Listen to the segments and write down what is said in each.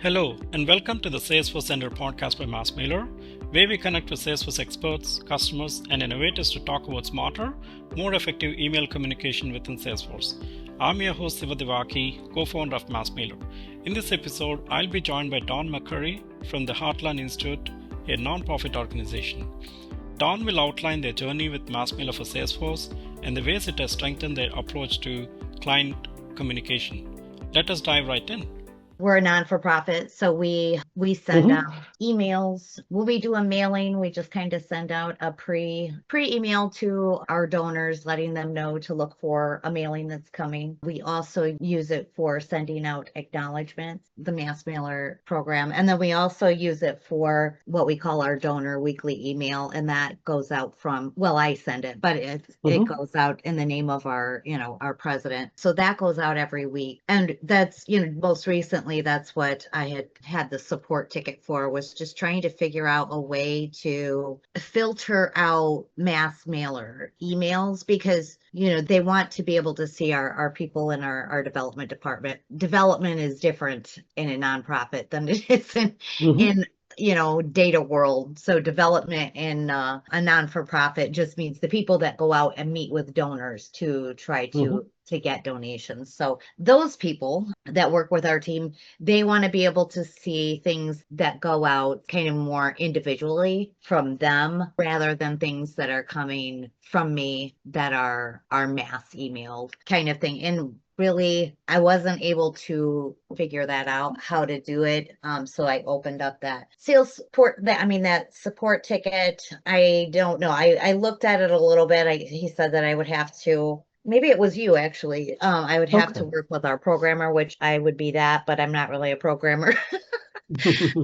Hello, and welcome to the Salesforce Center podcast by MassMailer, where we connect with Salesforce experts, customers, and innovators to talk about smarter, more effective email communication within Salesforce. I'm your host, 𝗟𝗲𝗧𝗦, co-founder of MassMailer. In this episode, I'll be joined by Don McCurry from the Heartland Institute, a nonprofit organization. Don will outline their journey with MassMailer for Salesforce and the ways it has strengthened their approach to client communication. Let us dive right in. We're a non-for-profit, so we send out emails. When we do a mailing, we just kind of send out a pre-email to our donors, letting them know to look for a mailing that's coming. We also use it for sending out acknowledgments, the MassMailer program. And then we also use it for what we call our donor weekly email. And that goes out from, well, I send it, but it goes out in the name of our president. So that goes out every week. And that's, most recently, that's what I had the support ticket for, was just trying to figure out a way to filter out MassMailer emails, because they want to be able to see our people in our development department. Development is different in a nonprofit than it is in data world. So development in a non-for-profit just means the people that go out and meet with donors to try to get donations. So those people that work with our team, they want to be able to see things that go out kind of more individually from them, rather than things that are coming from me that are mass emailed kind of thing. And really, I wasn't able to figure that out, how to do it. So I opened up that that support ticket. I don't know. I looked at it a little bit. He said that I would have to, maybe it was you actually. I would have to work with our programmer, which I would be that, but I'm not really a programmer.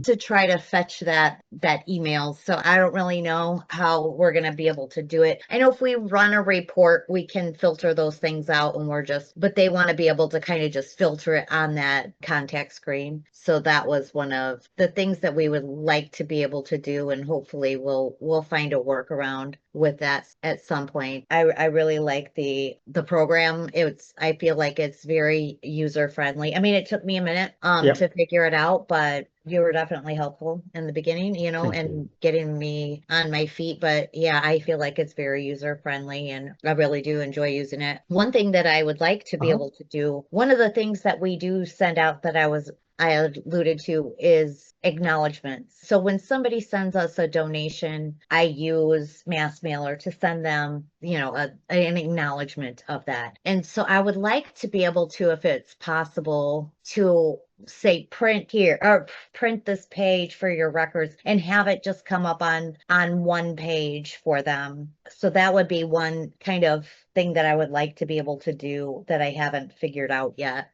to try to fetch that email. So I don't really know how we're going to be able to do it. I know if we run a report, we can filter those things out, and but they want to be able to kind of just filter it on that contact screen. So that was one of the things that we would like to be able to do, and hopefully we'll find a workaround with that at some point. I really like the program. I feel like it's very user friendly. I mean, it took me a minute to figure it out, but you were definitely helpful in the beginning, and getting me on my feet. But yeah, I feel like it's very user friendly, and I really do enjoy using it. One thing that I would like to be able to do, one of the things that we do send out that I alluded to, is acknowledgments. So when somebody sends us a donation, I use MassMailer to send them, an acknowledgement of that. And so I would like to be able to, if it's possible, to say print here or print this page for your records, and have it just come up on one page for them. So that would be one kind of thing that I would like to be able to do that I haven't figured out yet.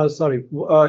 Sorry,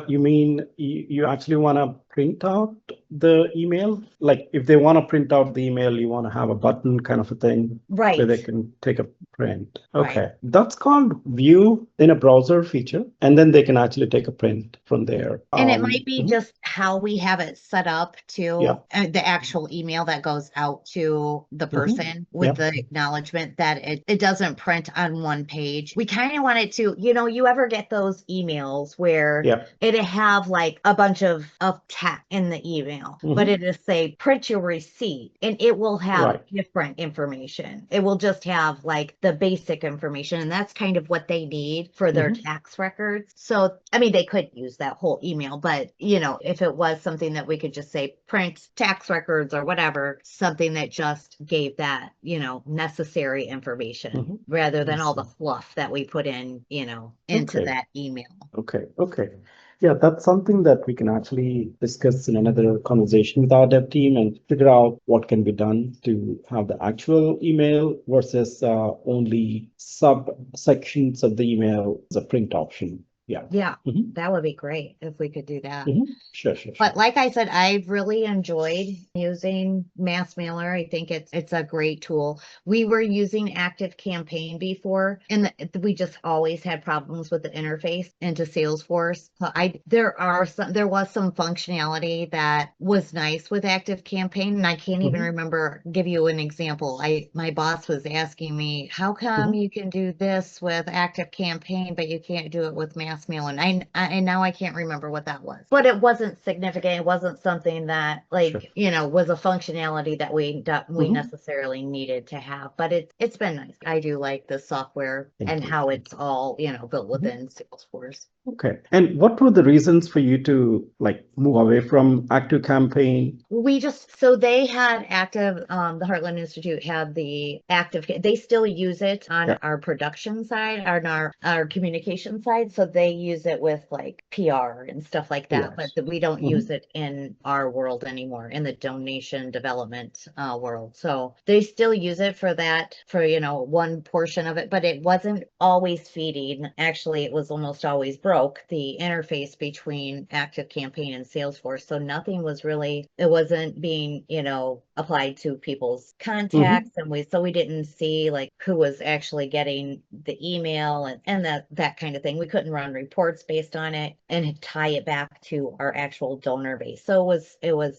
you mean you actually want to print out the email? Like if they want to print out the email, you want to have a button kind of a thing, right, where they can take a print. Okay, right. That's called view in a browser feature, and then they can actually take a print from there. And it might be just how we have it set up to the actual email that goes out to the person with the acknowledgement, that it doesn't print on one page. We kind of want it to, you ever get those emails where it'll have like a bunch of text in the email, but it'll say print your receipt, and it will have different information. It will just have like the basic information, and that's kind of what they need for their tax records. So, I mean, they could use that whole email, but if it was something that we could just say print tax records or whatever, something that just gave that, necessary information, rather than all the fluff that we put in, into that email. Okay. Yeah, that's something that we can actually discuss in another conversation with our dev team and figure out what can be done to have the actual email versus only subsections of the email as a print option. Yeah. That would be great if we could do that. Sure. But like I said, I've really enjoyed using MassMailer. I think it's a great tool. We were using ActiveCampaign before, and we just always had problems with the interface into Salesforce. So there was some functionality that was nice with ActiveCampaign, and I can't even give you an example. My boss was asking me, how come you can do this with ActiveCampaign, but you can't do it with MassMailer? MassMailer, and now I can't remember what that was, but it wasn't significant. It wasn't something that was a functionality that we necessarily needed to have, but it's been nice. I do like the software and how it's all, built within Salesforce. Okay. And what were the reasons for you to move away from ActiveCampaign? So they had the Heartland Institute had the they still use it on our production side, on our communication side. So they use it with PR and stuff like that, but we don't use it in our world anymore, in the donation development world. So they still use it for that, for, one portion of it, but it wasn't always feeding. Actually, it was almost always broke, the interface between ActiveCampaign and Salesforce. So nothing was really, it wasn't being, applied to people's contacts. And we didn't see who was actually getting the email and that kind of thing. We couldn't run reports based on it and tie it back to our actual donor base. So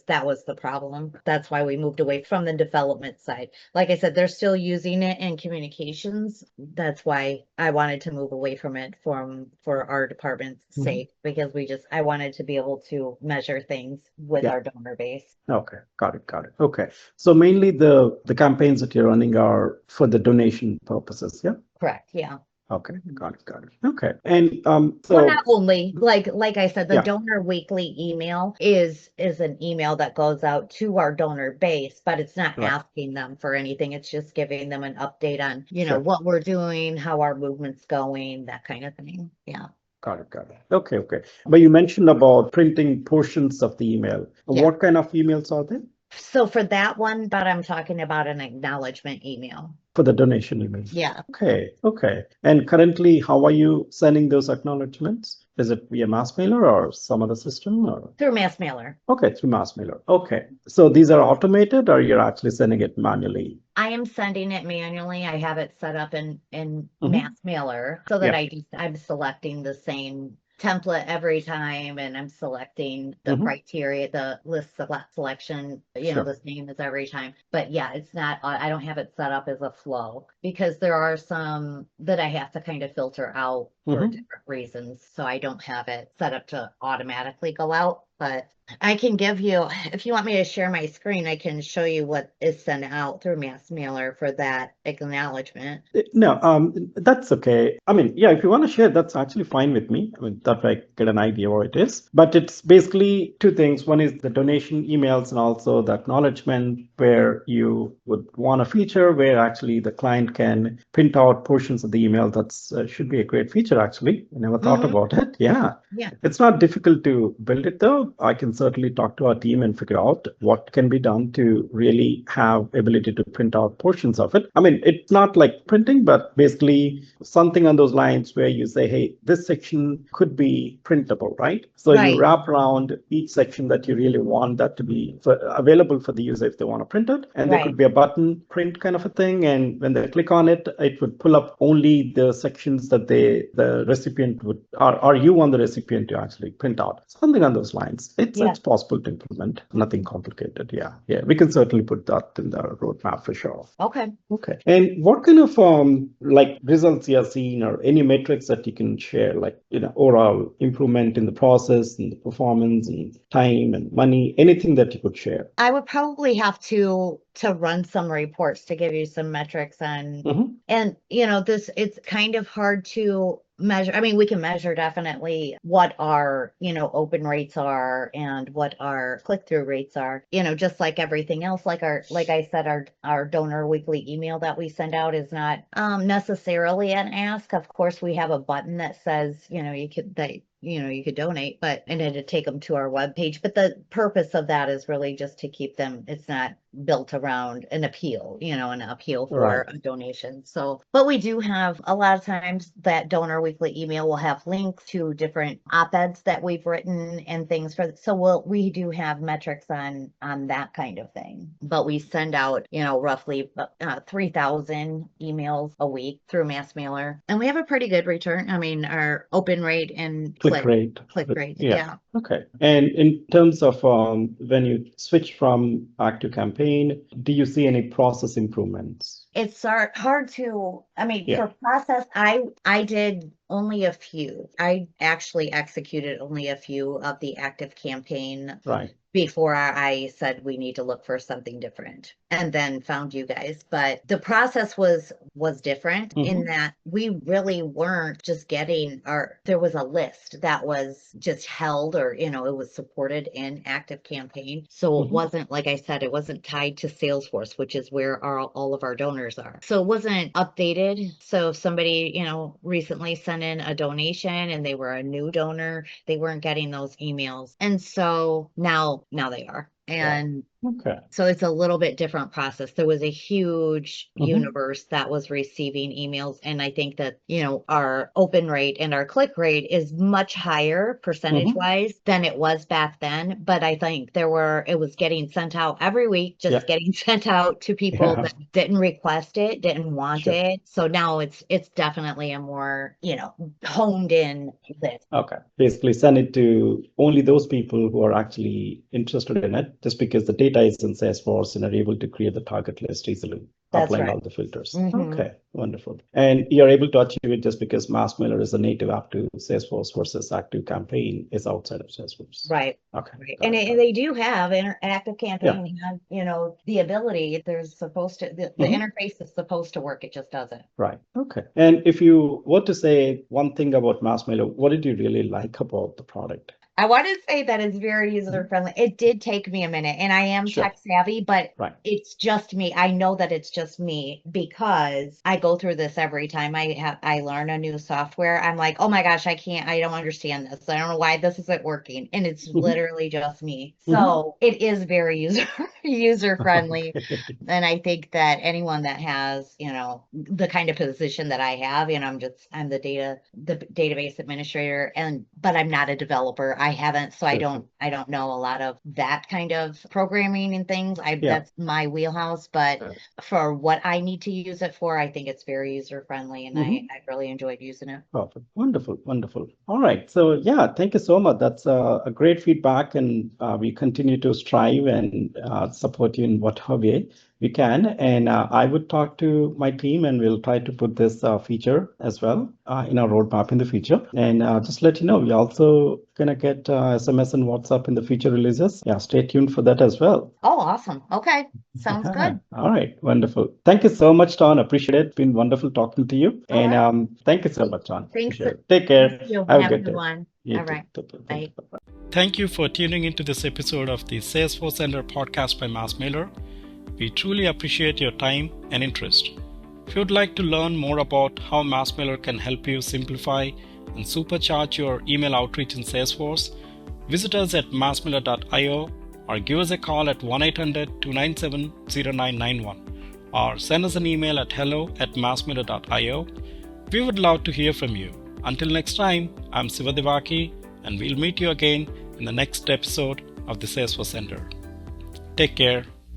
that was the problem. That's why we moved away from the development side. Like I said, they're still using it in communications. That's why I wanted to move away from it for our department's sake, because I wanted to be able to measure things with our donor base. Okay, got it. Okay, so mainly the campaigns that you're running are for the donation purposes, yeah? Correct, yeah. Okay, got it. Okay, and well, not only like I said, the donor weekly email is an email that goes out to our donor base, but it's not asking them for anything. It's just giving them an update on what we're doing, how our movement's going, that kind of thing. Yeah. Got it. Okay. But you mentioned about printing portions of the email. What kind of emails are they? So for that one, but I'm talking about an acknowledgement email. For the donation email. Yeah. Okay. And currently, how are you sending those acknowledgements? Is it via MassMailer or some other system? Or? Through MassMailer. Okay, through MassMailer. Okay. So these are automated, or you're actually sending it manually? I am sending it manually. I have it set up in MassMailer so that I'm selecting the same template every time, and I'm selecting the criteria, the list selection, the same as every time. But it's not, I don't have it set up as a flow, because there are some that I have to kind of filter out for different reasons. So I don't have it set up to automatically go out. But I can give you, if you want me to share my screen, I can show you what is sent out through MassMailer for that acknowledgement. No, that's okay. I mean, if you want to share, that's actually fine with me. I mean, that I get an idea what it is. But it's basically two things. One is the donation emails, and also the acknowledgement, where you would want a feature where actually the client can print out portions of the email. That's should be a great feature, actually. I never thought about it. Yeah. It's not difficult to build it, though. I can certainly talk to our team and figure out what can be done to really have ability to print out portions of it. I mean, it's not like printing, but basically something on those lines where you say, hey, this section could be printable, right? So you wrap around each section that you really want that to be available for the user if they want to print it. And there could be a button print kind of a thing. And when they click on it, it would pull up only the sections that the recipient would, or you want the recipient to actually print out. Something on those lines. It's possible to implement. Nothing complicated. Yeah. We can certainly put that in the roadmap for sure. Okay. And what kind of results you are seeing, or any metrics that you can share, overall improvement in the process and the performance and time and money, anything that you could share? I would probably have to run some reports to give you some metrics on, and it's kind of hard to measure. I mean, we can measure definitely what our, open rates are and what our click-through rates are, just like everything else. Like I said, our donor weekly email that we send out is not necessarily an ask. Of course, we have a button that says, you could donate, and it'd take them to our webpage. But the purpose of that is really just to keep them, it's not built around an appeal, for a donation. So, but we do have a lot of times that donor weekly email will have links to different op-eds that we've written and things we do have metrics on that kind of thing. But we send out, roughly 3,000 emails a week through MassMailer, and we have a pretty good return. I mean, our open rate and click rate. Yeah. Okay. And in terms of when you switch from ActiveCampaign, do you see any process improvements? It's hard to, for process, I did only a few. I actually executed only a few of the active campaign Right. before I said we need to look for something different, and then found you guys. But the process was different in that we really weren't just getting there was a list that was just held, or it was supported in active campaign. So it wasn't, like I said, it wasn't tied to Salesforce, which is where all of our donors are. So it wasn't updated. So if somebody, recently sent in a donation and they were a new donor, they weren't getting those emails. And so now they are. And okay. So it's a little bit different process. There was a huge universe that was receiving emails. And I think that, our open rate and our click rate is much higher percentage wise than it was back then. But I think it was getting sent out every week, just getting sent out to people that didn't request it, didn't want it. So now it's definitely a more, honed in list. Okay. Basically send it to only those people who are actually interested in it, just because the data is in Salesforce and are able to create the target list easily, applying all the filters. Okay, wonderful. And you're able to achieve it just because MassMailer is a native app to Salesforce versus Active Campaign is outside of Salesforce. Right. Okay. Right. And they do have Active Campaign have, the ability. There's supposed to the interface is supposed to work. It just doesn't. Right. Okay. And if you were to say one thing about MassMailer, what did you really like about the product? I want to say that it's very user friendly. It did take me a minute, and I am tech savvy, but it's just me. I know that it's just me because I go through this every time I learn a new software. I'm like, oh my gosh, I don't understand this. I don't know why this isn't working. And it's literally just me. So it is very user friendly. And I think that anyone that has, the kind of position that I have, I'm the database administrator, but I'm not a developer. I haven't, so I don't know a lot of that kind of programming and things. That's my wheelhouse, but for what I need to use it for, I think it's very user friendly, and I really enjoyed using it. Perfect. Wonderful. Wonderful. All right. So thank you so much. That's a great feedback, and we continue to strive and support you in whatever way we can. And I would talk to my team, and we'll try to put this feature as well in our roadmap in the future. And just let you know, we also gonna get SMS and WhatsApp in the future releases. Yeah, stay tuned for that as well. Oh, awesome. Okay, sounds good. All right, wonderful. Thank you so much, Dawn. Appreciate it. It's been wonderful talking to you. And thank you so much, Dawn. Thanks. Take care. Have a good one. You all too. right. Bye. Bye. Thank you for tuning into this episode of the Salesforce Center podcast by MassMailer. We truly appreciate your time and interest. If you'd like to learn more about how MassMailer can help you simplify and supercharge your email outreach in Salesforce, visit us at massmailer.io or give us a call at 1-800-297-0991 or send us an email at hello@massmailer.io. We would love to hear from you. Until next time, I'm 𝗟𝗲𝗍𝗂𝗧, and we'll meet you again in the next episode of the Salesforce Center. Take care.